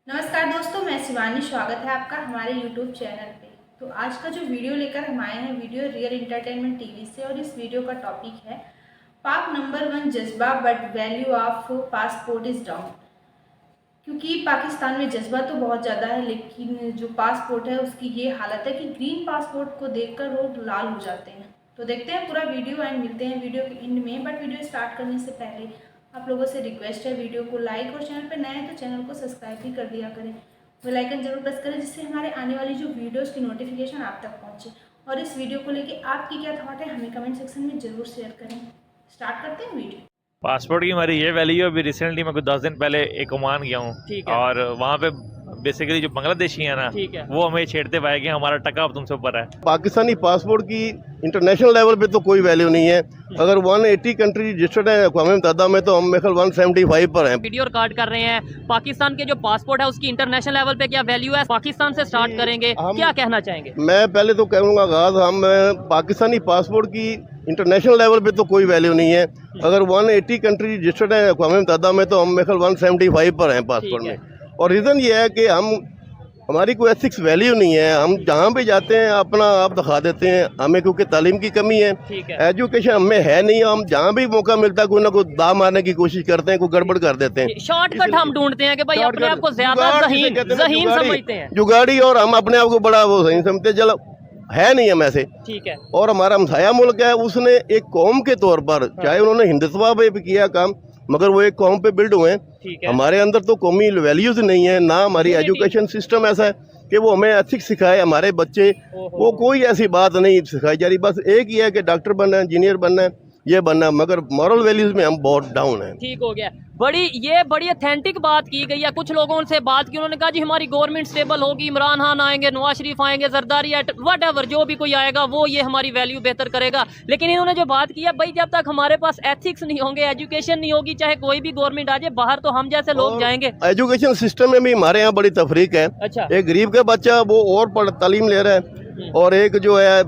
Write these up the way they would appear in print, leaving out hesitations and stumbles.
नमस्कार दोस्तों, मैं शिवानी। स्वागत है आपका हमारे YouTube चैनल पे। तो आज का जो वीडियो लेकर हम आए हैं, वीडियो रियल एंटरटेनमेंट टीवी से, और इस वीडियो का टॉपिक है पाक नंबर 1 जज्बा but value of passport is down. क्योंकि पाकिस्तान में जज्बा तो बहुत ज़्यादा है, लेकिन जो पासपोर्ट है उसकी ये हालत है कि ग्रीन पासपोर्ट को देखकर लोग लाल हो जाते हैं। तो देखते हैं पूरा वीडियो एंड मिलते हैं वीडियो के एंड में। बट वीडियो स्टार्ट करने से पहले आप लोगों से रिक्वेस्ट है, वीडियो को लाइक और चैनल पर नए हैं तो चैनल को सब्सक्राइब भी कर दिया करें। बेल आइकन जरूर प्रेस करें जिससे हमारे आने वाली जो वीडियोस की नोटिफिकेशन आप तक पहुंचे। और इस वीडियो को लेके आपकी क्या थॉट है हमें कमेंट सेक्शन में जरूर शेयर करें। स्टार्ट करते हैं वीडियो। पासपोर्ट की हमारी ये वैल्यू है। अभी रिसेंटली मैं कुछ 10 दिन पहले एक ओमान गया हूँ, और वहाँ पे बेसिकली जो बांग्लादेशी है ना, वो हमें छेड़ते पाए कि हमारा टका अब तुमसे ऊपर है। पाकिस्तानी पासपोर्ट की इंटरनेशनल लेवल पे तो कोई वैल्यू नहीं है। अगर 180 कंट्री रजिस्टर्ड है अक़वाम मुत्तहिदा में, तो हम मेरे ख्याल 175 पर हैं। वीडियो रिकॉर्ड कर रहे हैं। पाकिस्तान के जो पासपोर्ट है उसकी इंटरनेशनल लेवल पे क्या वैल्यू है? पाकिस्तान से स्टार्ट करेंगे, क्या कहना चाहेंगे? मैं पहले तो कहूँगा आगाज हम पाकिस्तानी पासपोर्ट की इंटरनेशनल लेवल पे तो कोई वैल्यू नहीं है। अगर 180 कंट्री रजिस्टर्ड है अक़वाम मुत्तहिदा में, तो हम मेरे ख्याल 175 पर हैं पासपोर्ट में। और रीज़न ये है कि हमारी कोई एथिक्स वैल्यू नहीं है। हम जहाँ भी जाते हैं अपना आप दिखा देते हैं। हमें क्योंकि तालीम की कमी है, एजुकेशन हमें है नहीं। हम जहाँ भी मौका मिलता है कोई ना कोई दाव मारने की कोशिश करते हैं, कोई गड़बड़ कर देते हैं। शॉर्टकट हम ढूंढते हैं कि भाई अपने आप को ज्यादा ज़हीन समझते हैं, जुगाड़ी, और हम अपने आप को बड़ा वो ज़हीन समझते हैं। चलो है नहीं हम ऐसे। ठीक है। और हमारा हमसाया मुल्क है, उसने एक कौम के तौर पर, चाहे उन्होंने हिंदुत्व पे भी किया काम, मगर वो एक कौम पे बिल्ड हुए हैं। हमारे अंदर तो कौमी वैल्यूज नहीं है, ना हमारी एजुकेशन सिस्टम ऐसा है कि वो हमें एथिक्स सिखाए। हमारे बच्चे वो कोई ऐसी बात नहीं सिखाई जा रही। बस एक ही है कि डॉक्टर बनना है, इंजीनियर बनना है, ये बनना है, मगर मॉरल वैल्यूज में हम बहुत डाउन हैं। ठीक हो गया। बड़ी अथेंटिक बात की गई है। कुछ लोगों से बात की, उन्होंने कहा जी हमारी गवर्नमेंट स्टेबल होगी, इमरान खान आएंगे, नवाज शरीफ आएंगे, जरदारी वट एवर जो भी कोई आएगा वो ये हमारी वैल्यू बेहतर करेगा। लेकिन इन्होंने जो बात की है, भाई जब तक हमारे पास एथिक्स नहीं होंगे, एजुकेशन नहीं होगी, चाहे कोई भी गवर्नमेंट आ जाए बाहर, तो हम जैसे लोग जाएंगे। एजुकेशन सिस्टम में भी हमारे यहाँ बड़ी तफरीक है। अच्छा। एक गरीब का बच्चा वो और तालीम ले रहा है, और एक जो है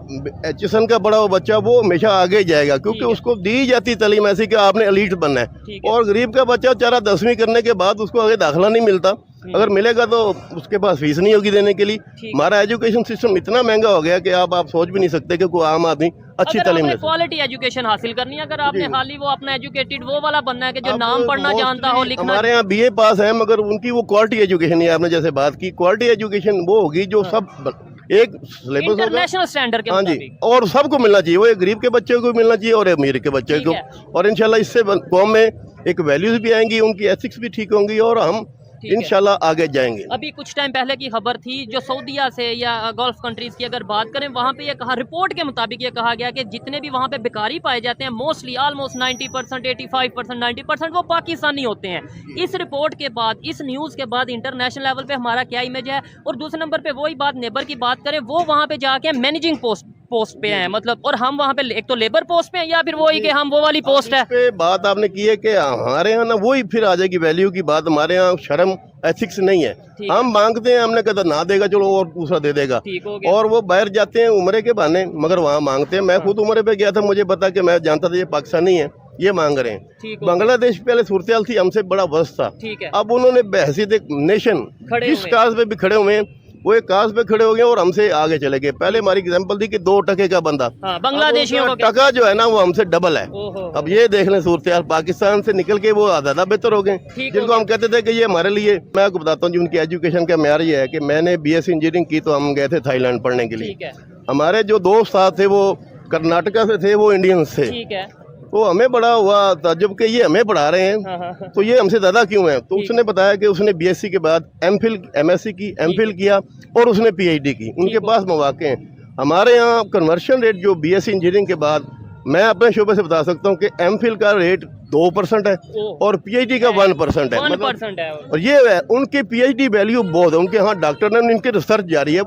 एचएसएन का बड़ा हुआ बच्चा वो हमेशा आगे जाएगा, क्योंकि उसको दी जाती तालीम ऐसी कि आपने एलीट बनना है। और गरीब का बच्चा चारा 10वीं करने के बाद उसको आगे दाखिला नहीं मिलता। अगर मिलेगा तो उसके पास फीस नहीं होगी देने के लिए। हमारा एजुकेशन सिस्टम इतना महंगा हो गया कि आप सोच भी नहीं सकते कि कोई आम आदमी अच्छी तालीम ले। क्वालिटी एजुकेशन हासिल करनी है, अगर आपने खाली वो अपना एजुकेटेड वो वाला बनना है कि जो नाम पढ़ना जानता हो, लिखना। हमारे यहाँ बीए पास है, मगर उनकी वो क्वालिटी एजुकेशन है। आपने जैसे बात की, क्वालिटी एजुकेशन वो होगी जो सब एक सिलेबस इंटरनेशनल स्टैंडर्ड के मुताबिक, और सबको मिलना चाहिए। वो एक गरीब के बच्चे को मिलना चाहिए और अमीर के बच्चे को। और इंशाल्लाह इससे कौम में एक वैल्यूज भी आएंगी, उनकी एथिक्स भी ठीक होंगी, और हम इंशाल्लाह आगे जाएंगे। अभी कुछ टाइम पहले की खबर थी जो सऊदीया से या गल्फ कंट्रीज की अगर बात करें, वहाँ पे ये कहा, रिपोर्ट के मुताबिक ये कहा गया कि जितने भी वहाँ पे भिखारी पाए जाते हैं, मोस्टली ऑलमोस्ट 90%, 85%, 90% वो पाकिस्तानी होते हैं। इस रिपोर्ट के बाद, इस न्यूज़ के बाद इंटरनेशनल लेवल पे हमारा क्या इमेज है? और दूसरे नंबर पे वही बात नेबर की बात करें, वो वहाँ पे जाके मैनेजिंग पोस्ट पे हैं, मतलब, और हम वहाँ पे एक तो लेबर पोस्ट पे हैं, या फिर वही कि हम वो वाली पोस्ट है पे। बात आपने की है कि हमारे यहाँ ना वही फिर आ जाएगी वैल्यू की बात। हमारे यहाँ शर्म एथिक्स नहीं है। हम मांगते हैं, हमने कहा ना देगा, चलो और दूसरा दे देगा। और वो बाहर जाते हैं उम्रे के बहाने, मगर वहाँ मांगते हैं। मैं खुद उम्रे पे गया था, मुझे पता कि मैं जानता था ये पाकिस्तानी है, ये मांग रहे हैं। बांग्लादेश पहले सूरत हाल थी, हमसे बड़ा वर्ष था। अब उन्होंने बहसीत एक नेशन जिस काज पे भी खड़े हुए हैं, वो एक काज पे खड़े हो गए और हमसे आगे चले गए। पहले हमारी एग्जांपल थी कि 2 टके का बंदा, बांग्लादेशियों का टका जो है ना वो हमसे डबल है। अब ये देख लें सूरत हाल, पाकिस्तान से निकल के वो ज्यादा बेहतर हो गए। जिनको हम कहते थे कि ये हमारे लिए, मैं आपको बताता हूँ जी उनकी एजुकेशन का म्यार ये है कि मैंने बीएससी इंजीनियरिंग की, तो हम गए थे थाईलैंड पढ़ने के लिए। हमारे जो दोस्त साथ थे वो कर्नाटका से थे, वो इंडियंस थे। तो हमें बड़ा हुआ ताज्जुब कि ये हमें पढ़ा रहे हैं, तो ये हमसे ज़्यादा क्यों है। तो उसने बताया कि उसने बीएससी के बाद एमफिल, एमएससी की, एमफिल किया, और उसने पीएचडी की। उनके पास मौके हैं। हमारे यहाँ कन्वर्शन रेट जो बीएससी इंजीनियरिंग के बाद, मैं अपने शोबे से बता सकता हूँ कि एमफिल का रेट 2% है और पीएचडी का 1% है। मतलब और ये है उनकी पीएचडी वैल्यू बहुत है। उनके यहाँ डॉक्टर ने, उनकी रिसर्च जारी है,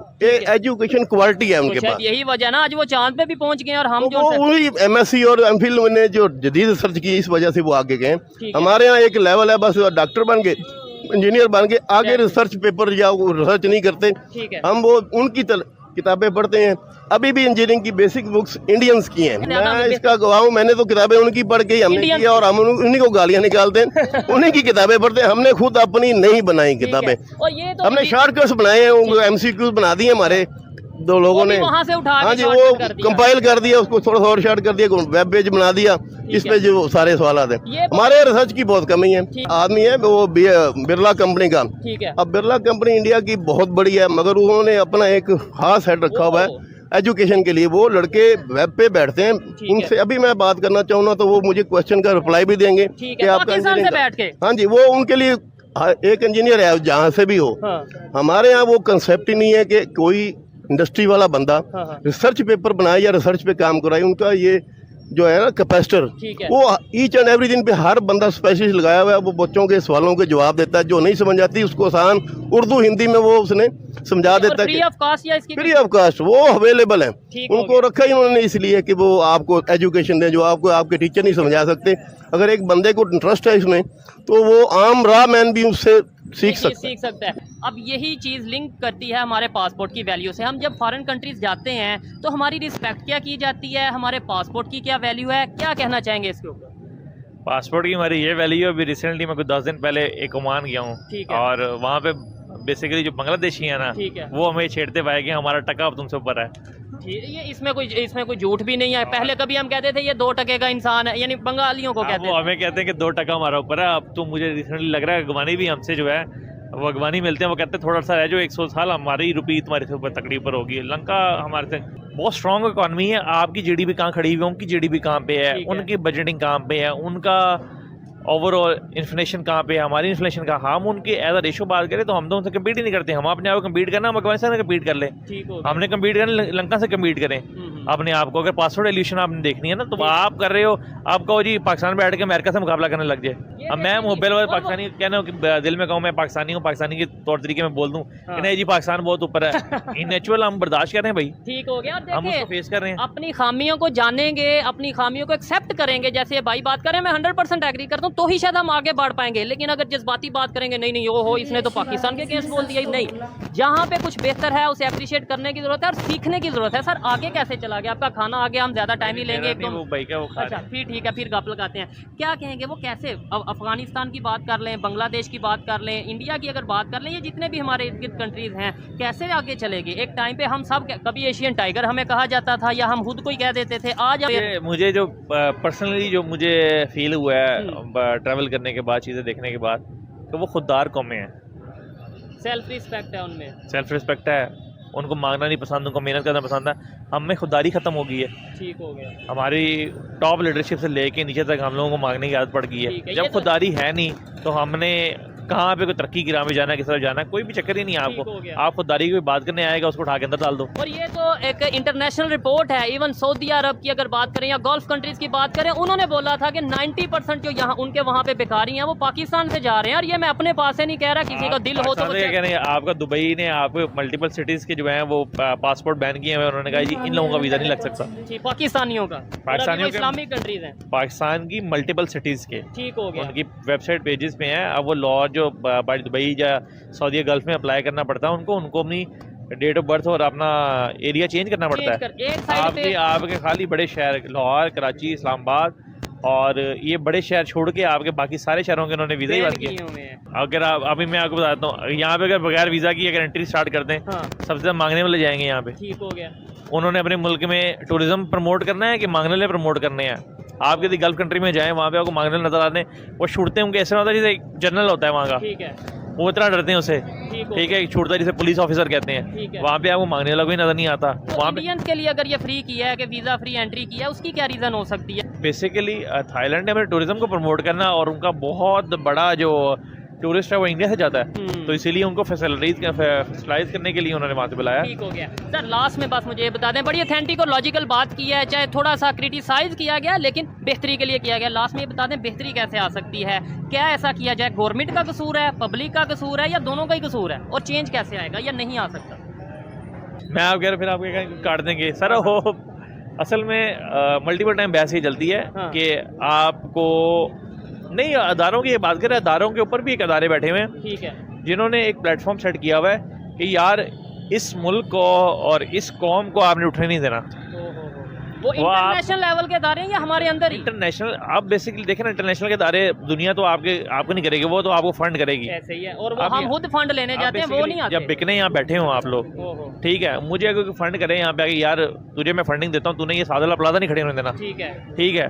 एजुकेशन क्वालिटी है उनके पास। यही वजह ना आज वो चांद पे भी पहुंच गए, और हम जो वही एमएससी और एमफिल ने जो जदीद रिसर्च की, इस वजह से वो आगे गए। हमारे यहाँ एक लेवल है, बस डॉक्टर बन गए, इंजीनियर बन के आगे रिसर्च पेपर या रिसर्च नहीं करते। हम वो उनकी किताबें पढ़ते हैं। अभी भी इंजीनियरिंग की बेसिक बुक्स इंडियंस की हैं। मैं इसका गवाह हूँ, मैंने तो किताबें उनकी पढ़ के ही हमने की और हम उन्हीं को गालियाँ निकालते हैं। उन्हीं की किताबें पढ़ते हैं, हमने खुद अपनी नहीं बनाई किताबें। और ये तो हमने शॉर्टकट्स बनाए हैं, MCQs बना दिए हमारे दो लोगों ने वहां से उठा हाँ जी, वो कंपाइल कर दिया, उसको थोड़ा सा और शॉर्ट कर दिया, वेब पेज बना दिया, इस पे जो सारे सवाल आते हैं। हमारे रिसर्च की बहुत कमी है। आदमी है वो बिरला कंपनी का, ठीक है। अब बिरला कंपनी इंडिया की बहुत बड़ी है, मगर उन्होंने अपना एक खास हेड रखा हुआ है एजुकेशन के लिए। वो लड़के वेब पे बैठते हैं, उनसे अभी मैं बात करना चाहूँगा तो वो मुझे क्वेश्चन का रिप्लाई भी देंगे कि आपका इंजीनियरिंग। हाँ जी, वो उनके लिए एक इंजीनियर है जहाँ से भी हो। हमारे यहाँ वो कंसेप्ट ही नहीं है कि कोई इंडस्ट्री वाला बंदा रिसर्च पेपर बनाए या रिसर्च पे काम कराए। उनका ये जो है ना कैपेसिटर, वो ईच एंड एवरी दिन पे हर बंदा स्पेशलिस्ट लगाया हुआ है। वो बच्चों के सवालों के जवाब देता है, जो नहीं समझ आती उसको आसान उर्दू हिंदी में वो उसने समझा देता है। फ्री ऑफ कास्ट या इसकी फ्री ऑफ कास्ट वो अवेलेबल है। उनको रखा ही उन्होंने इसलिए कि वो आपको एजुकेशन दें जो आपको आपके टीचर नहीं समझा सकते। अगर एक बंदे को इंटरेस्ट है इसमें तो वो आम रॉ मैन भी उससे सीख सकता है। अब यही चीज़ लिंक करती है हमारे पासपोर्ट की वैल्यू से। हम जब फॉरेन कंट्रीज जाते हैं तो हमारी रिस्पेक्ट क्या की जाती है, हमारे पासपोर्ट की क्या वैल्यू है, क्या कहना चाहेंगे इसके ऊपर? पासपोर्ट की हमारी ये वैल्यू है। अभी रिसेंटली मैं कुछ 10 दिन पहले एक ओमान गया हूँ और वहाँ पे बेसिकली जो बांग्लादेशी है ना, वो हमें छेड़ते पाए कि हमारा टका अब तुमसे ऊपर है। ये इसमें कोई झूठ भी नहीं है। पहले कभी हम कहते थे ये 2 टके का इंसान है, यानी बंगालियों को कहते हैं। वो हमें कहते हैं कि 2 टका हमारा ऊपर है। अब तो मुझे रिसेंटली लग रहा है अगवानी भी हमसे जो है वो अगवानी मिलते हैं। वो कहते हैं थोड़ा सा है जो 100 साल हमारी रुपये तुम्हारे से ऊपर तकड़ी ऊपर होगी। लंका हमारे से बहुत स्ट्रॉन्ग इकॉनमी है। आपकी GDP कहाँ खड़ी हुई है, उनकी GDP कहाँ पे है, उनकी बजटिंग कहाँ पे है, उनका ओवरऑल इन्फ्लेशन कहाँ पे है, हमारी इन्फ्लेशन का। हम उनके एज अ रेशो बात करें तो हम तो उनसे कम्पीट ही नहीं करते। हम अपने आप को कम्पीट करना, हम अफगानिस्तान से कम्पीट कर लें, हमने कम्पीट करना लंका से कम्पीट करें अपने आप को। अगर पासपोर्ट एल्यूशन आपने देखनी है ना तो आप कर रहे हो, आप कहो जी पाकिस्तान में बैठ के अमेरिका से मुकाबला करने लग जाए। अब मैं मोबाइल वाले पाकिस्तानी कहना दिल में कहूँ मैं पाकिस्तानी हूँ, पाकिस्तानी के तौर तरीके में बोल दूँ कि नहीं जी पाकिस्तान बहुत ऊपर है। इन नेचुरल हम बर्दाश्त कर रहे हैं भाई, ठीक हो गया। हम उसको फेस कर रहे हैं। अपनी खामियों को जानेंगे, अपनी खामियों को एक्सेप्ट करेंगे। जैसे भाई बात करें, मैं 100% एग्री करता हूँ, तो ही शायद हम आगे बढ़ पाएंगे। लेकिन अगर जज्बाती बात करेंगे, नहीं नहीं हो इसने तो पाकिस्तान के अगेंस्ट बोल दिया, नहीं, जहाँ पे कुछ बेहतर है उसे अप्रिशिएट करने की जरूरत है और सीखने की जरूरत है। सर आगे कैसे चला गया आपका खाना? आगे हम ज्यादा टाइम ही लेंगे एकदम। अच्छा फिर ठीक है, फिर गप लगाते हैं। क्या कहेंगे वो कैसे? अब अफगानिस्तान की बात कर लें, बांग्लादेश की बात कर लें, इंडिया की अगर बात कर लें, ये जितने भी हमारे इर्द गिर्द कंट्रीज हैं, कैसे आगे चलेगी? एक टाइम पे हम सब कभी एशियन टाइगर हमें कहा जाता था या हम खुद को ही कह देते थे। आज मुझे जो पर्सनली जो मुझे फील हुआ है ट्रैवल करने के बाद, चीज़ें देखने के बाद, तो वो खुददार कौमें हैं। सेल्फ रिस्पेक्ट है उनमें, सेल्फ रिस्पेक्ट है, उनको मांगना नहीं पसंद, उनको मेहनत करना पसंद है। हम में खुददारी ख़त्म हो गई है। ठीक हो गया। हमारी टॉप लीडरशिप से लेके नीचे तक हम लोगों को मांगने की आदत पड़ गई है। जब खुददारी है नहीं तो हमने कहाँ पे कोई तरक्की की राह में जाना है, किस तरफ जाना है, कोई भी चक्कर ही नहीं है आपको। आप खुददारी की बात करने आएगा उसको उठा के अंदर डाल दो। और ये तो एक इंटरनेशनल रिपोर्ट है। इवन सऊदी अरब की अगर बात करें या गल्फ कंट्रीज की बात करें, उन्होंने बोला था कि 90% जो यहाँ उनके वहाँ पे बेकारी हैं वो पाकिस्तान से जा रहे हैं। और ये मैं अपने पास से नहीं कह रहा, किसी का दिल हो तो कह रहे हैं। आपका दुबई ने आपको मल्टीपल सिटीज के जो है वो पासपोर्ट बैन किए हुए, उन्होंने कहा जी इन लोगों का वीजा नहीं लग सकता। पाकिस्तानियों का, पाकिस्तानियों इस्लामिक कंट्रीज हैं, पाकिस्तान की मल्टीपल सिटीज के, ठीक हो गया, उनकी वेबसाइट पेजेस पे हैं। अब वो लॉ जो दुबई या सऊदी गल्फ में अप्लाई करना पड़ता है उनको अपनी डेट ऑफ बर्थ और अपना एरिया चेंज करना पड़ता है। आपके खाली बड़े शहर लाहौर, कराची, इस्लामाबाद और ये बड़े शहर छोड़ के आपके बाकी सारे शहरों के उन्होंने वीज़ा ही बंद किया। अगर आप अभी मैं आपको बताता हूँ, यहाँ पे अगर बगैर वीज़ा की अगर एंट्री स्टार्ट करते हैं, सबसे ज़्यादा मांगने वाले जाएंगे यहाँ पे। ठीक हो गया। उन्होंने अपने मुल्क में टूरिज्म प्रमोट करना है कि मांगने वाले प्रमोट करने हैं। आप यदि गल्फ कंट्री में जाएँ, वहाँ पे आपको मांगने वाले नजर आते हैं, वो छूटते हैं उनके ऐसा होता है जैसे जनरल होता है वहाँ का, ठीक है, वो इतना डरते हैं उसे, ठीक है, छूटता है जिसे पुलिस ऑफिसर कहते हैं। वहाँ पे आपको मांगने वाला कोई नजर नहीं आता। तो वहाँ इंडियंस के लिए अगर ये फ्री किया है कि वीजा फ्री एंट्री किया है, उसकी क्या रीजन हो सकती है? बेसिकली थाईलैंड ने अपने टूरिज्म को प्रमोट करना और उनका बहुत बड़ा जो टूरिस्ट है वो इंडिया से जाता है, तो इसीलिए उनको फैसिलाइज करने के लिए उन्होंने वहाँ से बुलाया। ठीक हो गया। सर लास्ट में बस मुझे ये बता दें, बड़ी ऑथेंटिक और लॉजिकल बात की है, चाहे थोड़ा सा क्रिटिसाइज किया गया लेकिन बेहतरी के लिए किया गया। लास्ट में ये बता दें बेहतरी कैसे आ सकती है, क्या ऐसा किया जाए? गवर्नमेंट का कसूर है, पब्लिक का कसूर है, या दोनों का ही कसूर है? और चेंज कैसे आएगा या नहीं आ सकता? मैं आप कह रहे फिर आपके काट देंगे सर। हो असल में मल्टीपल टाइम बहस ही चलती है कि आपको नहीं, अदारों की ये बात करें, अदारों के ऊपर भी एक अदारे बैठे हुए हैं, ठीक है, जिन्होंने एक प्लेटफॉर्म सेट किया हुआ है कि यार इस मुल्क को और इस कौम को आपने उठने नहीं देना। वो इंटरनेशनल लेवल के इदारे हैं या हमारे अंदर ही? इंटरनेशनल आप बेसिकली देखें ना, इंटरनेशनल के इदारे दुनिया तो आपको नहीं करेगी, वो तो आपको फंड करेगी। ऐसे ही है। और वो हम खुद फंड लेने जाते हैं, वो नहीं आते। जब बिकने यहाँ बैठे हो आप लोग, ठीक है, मुझे अगर फंड करे यहाँ पे आके, यार तुझे मैं फंडिंग देता हूँ, तूने ये सादा प्लाजा नहीं खड़े होने देना, ठीक है।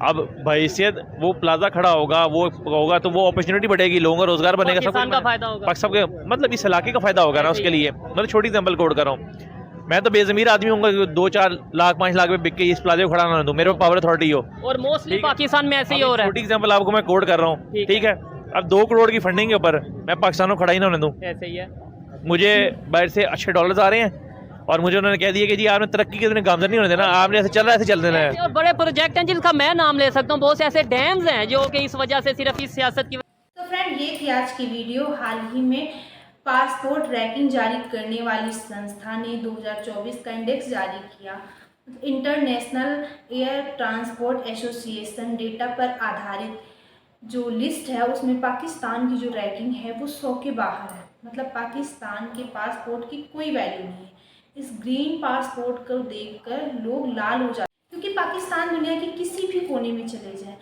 अब बहैसियत वो प्लाजा खड़ा होगा, वो होगा तो वो अपॉर्चुनिटी बढ़ेगी, लोगों का रोजगार बनेगा, सबका फायदा होगा, सबके मतलब इस इलाके का फायदा होगा ना उसके लिए। मतलब छोटी एग्जाम्पल कोड कर रहा हूँ, मैं तो बेजमीर आदमी हूँ, 2-4 लाख 5 लाख में बिक के इस प्लाजे को खड़ा ना दूँ, मेरे पावर अथॉरिटी हो। और मोस्टली पाकिस्तान में ऐसे ही हो रहा है। छोटी एग्जाम्पल आपको मैं कोड कर रहा हूँ, ठीक है। अब 2 करोड़ की फंडिंग के ऊपर मैं पाकिस्तान को खड़ा ही ना होने दूँ। ऐसे ही है। मुझे बाहर से अच्छे डॉलर्स आ रहे हैं और मुझे उन्होंने कह दिया कि जी आपने तरक्की के दिन गामजन नहीं होने देना, आपने ऐसे चल रहा है, ऐसे चल देना है। और बड़े प्रोजेक्ट हैं जिनका मैं नाम ले सकता हूँ, बहुत से ऐसे डैम्स हैं जो कि इस वजह से सिर्फ इस सियासत की। तो फ्रेंड, ये थी आज की वीडियो। हाल ही में पासपोर्ट रैंकिंग जारी करने वाली संस्था ने 2024 का इंडेक्स जारी किया। International air transport association data पर आधारित जो लिस्ट है उसमें पाकिस्तान की जो रैंकिंग है वो 100 के बाहर है। मतलब पाकिस्तान के पासपोर्ट की कोई वैल्यू नहीं है। इस ग्रीन पासपोर्ट को देखकर लोग लाल हो जाते हैं, क्योंकि पाकिस्तान दुनिया के किसी भी कोने में चले जाएं,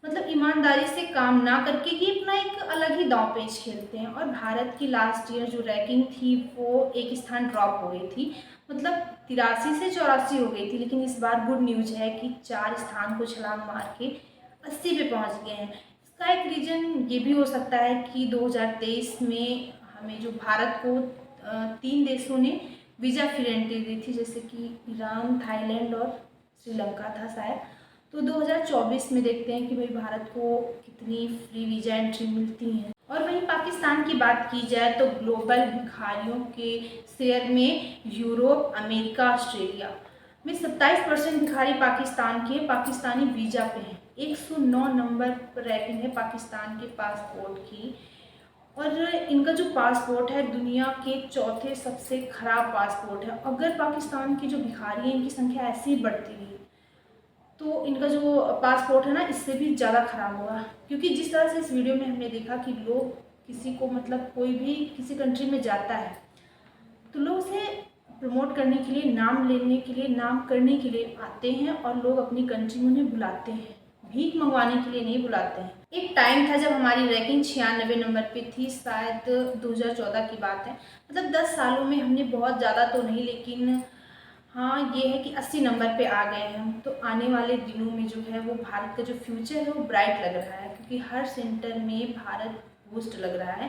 मतलब ईमानदारी से काम ना करके ये अपना एक अलग ही दांव पेच खेलते हैं। और भारत की लास्ट ईयर जो रैंकिंग थी वो एक स्थान ड्रॉप हो गई थी, मतलब 83 से 84 हो गई थी। लेकिन इस बार गुड न्यूज है कि 4 स्थान को छलांग मार के 80 पे पहुंच गए हैं। इसका एक रीज़न ये भी हो सकता है कि 2023 में हमें जो भारत को 3 देशों ने वीज़ा फ्री एंट्री दी थी, जैसे कि ईरान, थाईलैंड और श्रीलंका था शायद। तो 2024 में देखते हैं कि भाई भारत को कितनी फ्री वीज़ा एंट्री मिलती हैं। और वहीं पाकिस्तान की बात की जाए तो ग्लोबल भिखारियों के शेयर में यूरोप, अमेरिका, ऑस्ट्रेलिया में 27% भिखारी पाकिस्तान के पाकिस्तानी वीज़ा पे हैं। 109 नंबर पर रैंकिंग है पाकिस्तान के पासपोर्ट की। और इनका जो पासपोर्ट है दुनिया के 4थे सबसे ख़राब पासपोर्ट है। अगर पाकिस्तान की जो भिखारी हैं इनकी संख्या ऐसे ही बढ़ती रही तो इनका जो पासपोर्ट है ना इससे भी ज़्यादा ख़राब होगा। क्योंकि जिस तरह से इस वीडियो में हमने देखा कि लोग किसी को मतलब कोई भी किसी कंट्री में जाता है तो लोग उसे प्रमोट करने के लिए, नाम लेने के लिए, नाम करने के लिए आते हैं और लोग अपनी कंट्री में उन्हें बुलाते हैं, भीख मंगवाने के लिए नहीं बुलाते हैं। एक टाइम था जब हमारी रैंकिंग 96 नंबर पे थी, शायद 2014 की बात है। मतलब 10 सालों में हमने बहुत ज़्यादा तो नहीं, लेकिन हाँ ये है कि 80 नंबर पे आ गए हैं हम। तो आने वाले दिनों में जो है वो भारत का जो फ्यूचर है वो ब्राइट लग रहा है, क्योंकि हर सेंटर में भारत बूस्ट लग रहा है।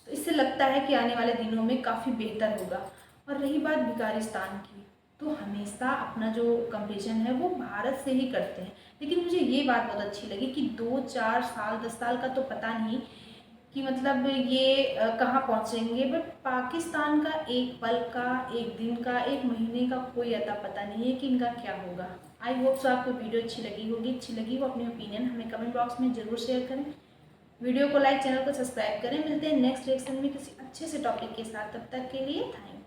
तो इससे लगता है कि आने वाले दिनों में काफ़ी बेहतर होगा। और रही बात भिखारिस्तान की, तो हमेशा अपना जो कंपेरिजन है वो भारत से ही करते हैं। लेकिन मुझे ये बात बहुत अच्छी लगी कि 2-4 साल 10 साल का तो पता नहीं कि मतलब ये कहाँ पहुँचेंगे, बट पाकिस्तान का एक पल का, एक दिन का, एक महीने का कोई अता पता नहीं है कि इनका क्या होगा। आई होप सो आपको वीडियो अच्छी लगी होगी। अच्छी लगी हो अपने ओपिनियन हमें कमेंट बॉक्स में ज़रूर शेयर करें। वीडियो को लाइक, चैनल को सब्सक्राइब करें। मिलते हैं नेक्स्ट रिएक्शन में किसी अच्छे से टॉपिक के साथ। तब तक के लिए थैंक यू।